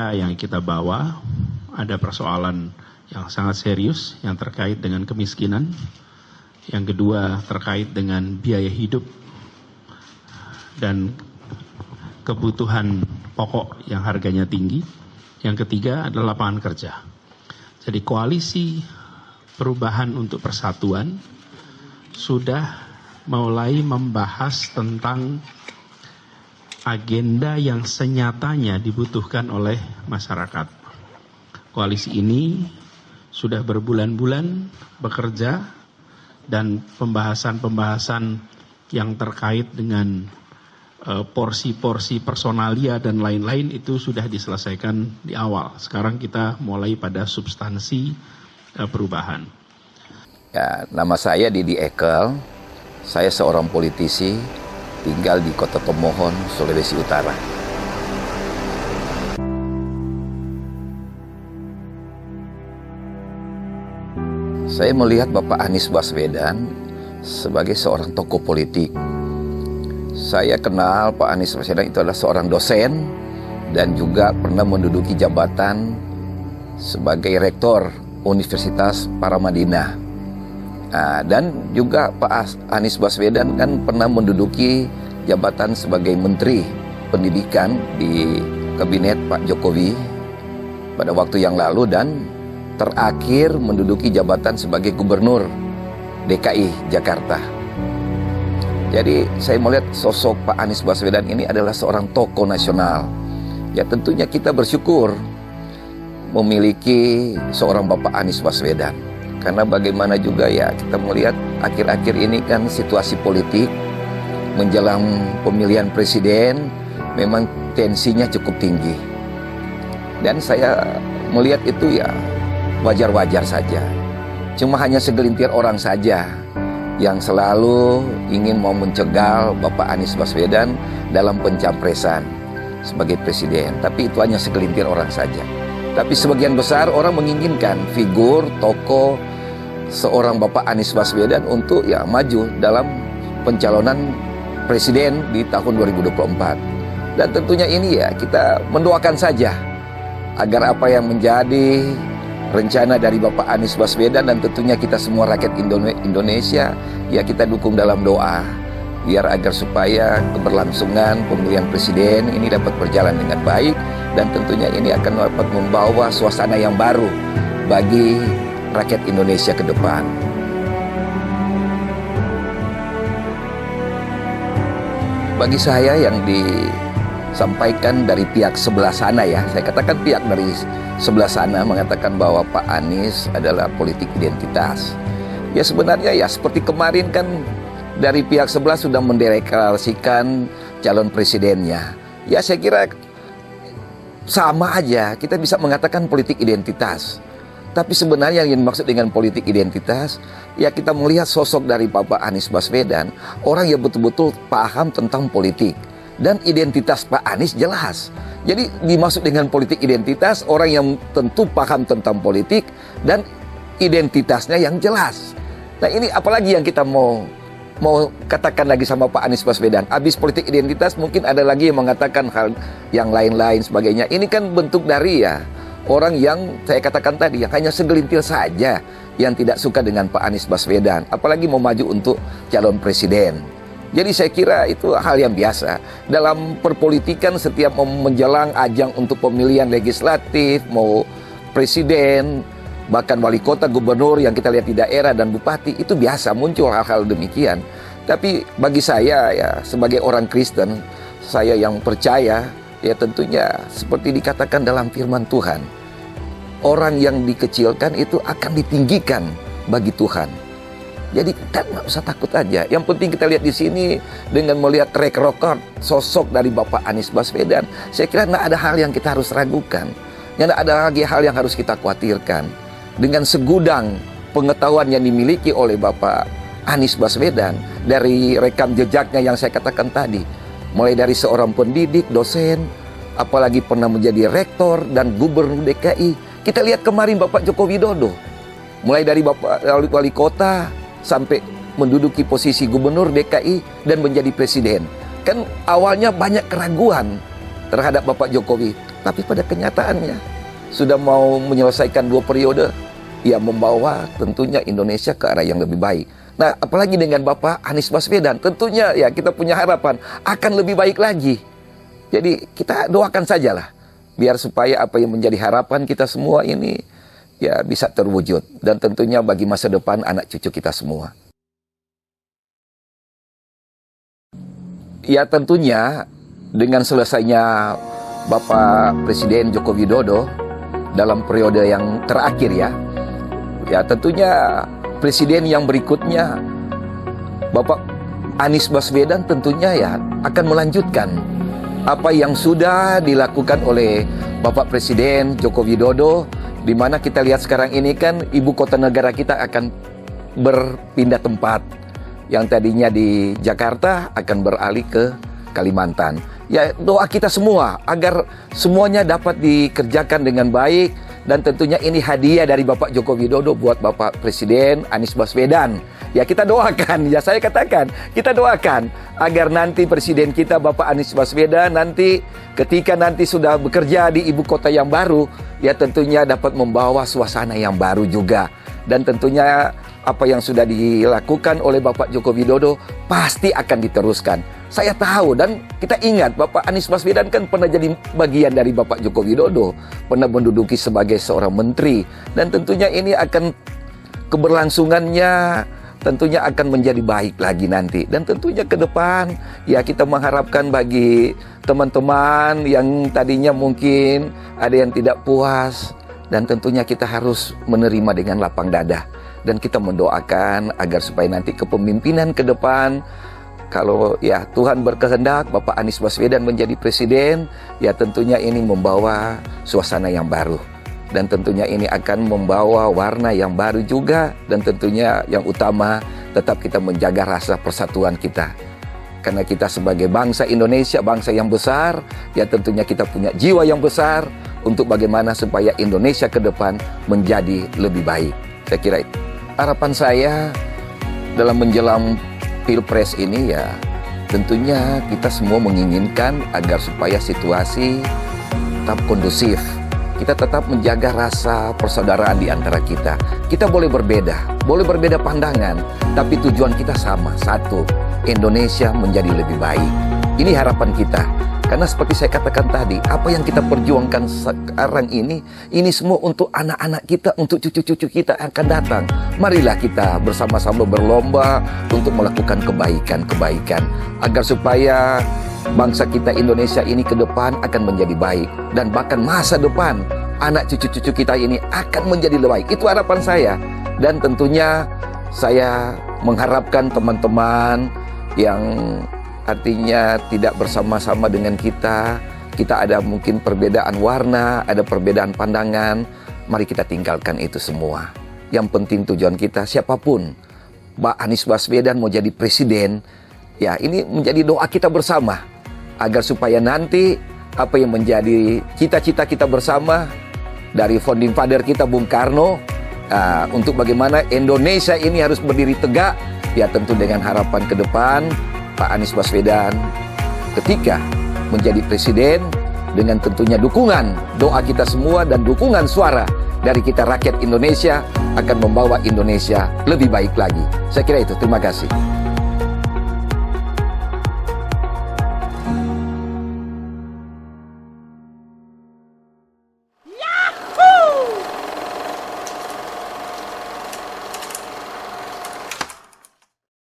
agenda yang kita bawa, ada persoalan yang sangat serius yang terkait dengan kemiskinan. Yang kedua terkait dengan biaya hidup dan kebutuhan pokok yang harganya tinggi. Yang ketiga adalah lapangan kerja. Jadi koalisi perubahan untuk persatuan sudah mulai membahas tentang agenda yang senyatanya dibutuhkan oleh masyarakat. Koalisi ini sudah berbulan-bulan bekerja dan pembahasan-pembahasan yang terkait dengan porsi-porsi personalia dan lain-lain itu sudah diselesaikan di awal. Sekarang kita mulai pada substansi perubahan. Ya, nama saya Didi Ekel. Saya seorang politisi, tinggal di Kota Tomohon, Sulawesi Utara. Saya melihat Bapak Anies Baswedan sebagai seorang tokoh politik. Saya kenal Pak Anies Baswedan itu adalah seorang dosen dan juga pernah menduduki jabatan sebagai rektor Universitas Paramadina. Dan juga Pak Anies Baswedan kan pernah menduduki jabatan sebagai Menteri Pendidikan di Kabinet Pak Jokowi pada waktu yang lalu dan terakhir menduduki jabatan sebagai Gubernur DKI Jakarta. Jadi saya melihat sosok Pak Anies Baswedan ini adalah seorang tokoh nasional. Ya tentunya kita bersyukur memiliki seorang Bapak Anies Baswedan. Karena bagaimana juga ya kita melihat akhir-akhir ini kan situasi politik menjelang pemilihan presiden memang tensinya cukup tinggi. Dan saya melihat itu ya wajar-wajar saja. Cuma hanya segelintir orang saja yang selalu ingin mau mencegal Bapak Anies Baswedan dalam pencapresan sebagai presiden. Tapi itu hanya segelintir orang saja. Tapi sebagian besar orang menginginkan figur, tokoh seorang Bapak Anies Baswedan untuk ya maju dalam pencalonan presiden di tahun 2024. Dan tentunya ini ya kita mendoakan saja agar apa yang menjadi rencana dari Bapak Anies Baswedan dan tentunya kita semua rakyat Indonesia ya kita dukung dalam doa biar agar supaya keberlangsungan pemilihan presiden ini dapat berjalan dengan baik dan tentunya ini akan dapat membawa suasana yang baru bagi rakyat Indonesia ke depan. Bagi saya yang disampaikan dari pihak sebelah sana ya, saya katakan pihak dari sebelah sana mengatakan bahwa Pak Anies adalah politik identitas. Ya sebenarnya ya seperti kemarin kan dari pihak sebelah sudah mendeklarasikan calon presidennya. Ya saya kira sama aja kita bisa mengatakan politik identitas. Tapi sebenarnya yang dimaksud dengan politik identitas ya kita melihat sosok dari Bapak Anies Baswedan, orang yang betul-betul paham tentang politik. Dan identitas Pak Anies jelas. Jadi dimaksud dengan politik identitas orang yang tentu paham tentang politik dan identitasnya yang jelas. Nah ini apalagi yang kita mau katakan lagi sama Pak Anies Baswedan. Habis politik identitas mungkin ada lagi yang mengatakan hal yang lain-lain sebagainya. Ini kan bentuk dari ya orang yang saya katakan tadi yang hanya segelintir saja yang tidak suka dengan Pak Anies Baswedan. Apalagi mau maju untuk calon presiden. Jadi saya kira itu hal yang biasa. Dalam perpolitikan setiap menjelang ajang untuk pemilihan legislatif, mau presiden, bahkan wali kota, gubernur yang kita lihat di daerah dan bupati, itu biasa muncul hal-hal demikian. Tapi bagi saya ya sebagai orang Kristen, saya yang percaya, ya tentunya seperti dikatakan dalam firman Tuhan. Orang yang dikecilkan itu akan ditinggikan bagi Tuhan. Jadi kita nggak usah takut aja. Yang penting kita lihat di sini dengan melihat track record sosok dari Bapak Anies Baswedan. Saya kira nggak ada hal yang kita harus ragukan. Nggak ada lagi hal yang harus kita khawatirkan. Dengan segudang pengetahuan yang dimiliki oleh Bapak Anies Baswedan dari rekam jejaknya yang saya katakan tadi, mulai dari seorang pendidik, dosen, apalagi pernah menjadi rektor dan gubernur DKI. Kita lihat kemarin Bapak Joko Widodo, mulai dari Bapak wali kota sampai menduduki posisi gubernur DKI dan menjadi presiden. Kan awalnya banyak keraguan terhadap Bapak Jokowi. Tapi pada kenyataannya sudah mau menyelesaikan 2 periode, ia membawa tentunya Indonesia ke arah yang lebih baik. Nah, apalagi dengan Bapak Anies Baswedan, tentunya ya kita punya harapan akan lebih baik lagi. Jadi kita doakan sajalah, biar supaya apa yang menjadi harapan kita semua ini ya bisa terwujud. Dan tentunya bagi masa depan anak cucu kita semua. Ya tentunya dengan selesainya Bapak Presiden Joko Widodo dalam periode yang terakhir ya tentunya Presiden yang berikutnya Bapak Anies Baswedan tentunya ya akan melanjutkan apa yang sudah dilakukan oleh Bapak Presiden Joko Widodo, di mana kita lihat sekarang ini kan ibu kota negara kita akan berpindah tempat. Yang tadinya di Jakarta akan beralih ke Kalimantan. Ya doa kita semua agar semuanya dapat dikerjakan dengan baik. Dan tentunya ini hadiah dari Bapak Joko Widodo buat Bapak Presiden Anies Baswedan. Ya kita doakan, ya saya katakan, kita doakan agar nanti Presiden kita Bapak Anies Baswedan nanti ketika nanti sudah bekerja di ibu kota yang baru, ya tentunya dapat membawa suasana yang baru juga. Dan tentunya apa yang sudah dilakukan oleh Bapak Joko Widodo pasti akan diteruskan. Saya tahu dan kita ingat Bapak Anies Baswedan kan pernah jadi bagian dari Bapak Joko Widodo, pernah menduduki sebagai seorang menteri, dan tentunya ini akan keberlangsungannya tentunya akan menjadi baik lagi nanti. Dan tentunya ke depan ya kita mengharapkan bagi teman-teman yang tadinya mungkin ada yang tidak puas, dan tentunya kita harus menerima dengan lapang dada. Dan kita mendoakan agar supaya nanti kepemimpinan ke depan, kalau ya Tuhan berkehendak Bapak Anies Baswedan menjadi presiden, ya tentunya ini membawa suasana yang baru. Dan tentunya ini akan membawa warna yang baru juga. Dan tentunya yang utama tetap kita menjaga rasa persatuan kita. Karena kita sebagai bangsa Indonesia, bangsa yang besar, ya tentunya kita punya jiwa yang besar untuk bagaimana supaya Indonesia ke depan menjadi lebih baik. Saya kira itu. Harapan saya dalam menjelang Pilpres ini ya tentunya kita semua menginginkan agar supaya situasi tetap kondusif. Kita tetap menjaga rasa persaudaraan di antara kita. Kita boleh berbeda pandangan, tapi tujuan kita sama, satu, Indonesia menjadi lebih baik. Ini harapan kita. Karena seperti saya katakan tadi, apa yang kita perjuangkan sekarang ini semua untuk anak-anak kita, untuk cucu-cucu kita akan datang. Marilah kita bersama-sama berlomba untuk melakukan kebaikan-kebaikan, agar supaya bangsa kita Indonesia ini ke depan akan menjadi baik. Dan bahkan masa depan, anak cucu-cucu kita ini akan menjadi lebih baik. Itu harapan saya. Dan tentunya saya mengharapkan teman-teman yang artinya tidak bersama-sama dengan kita ada mungkin perbedaan warna, ada perbedaan pandangan, mari kita tinggalkan itu semua. Yang penting tujuan kita, siapapun Pak Anies Baswedan mau jadi presiden, ya ini menjadi doa kita bersama, agar supaya nanti apa yang menjadi cita-cita kita bersama dari founding father kita Bung Karno, untuk bagaimana Indonesia ini harus berdiri tegak, ya tentu dengan harapan ke depan Pak Anies Baswedan ketika menjadi presiden, dengan tentunya dukungan doa kita semua dan dukungan suara dari kita rakyat Indonesia, akan membawa Indonesia lebih baik lagi. Saya kira itu. Terima kasih.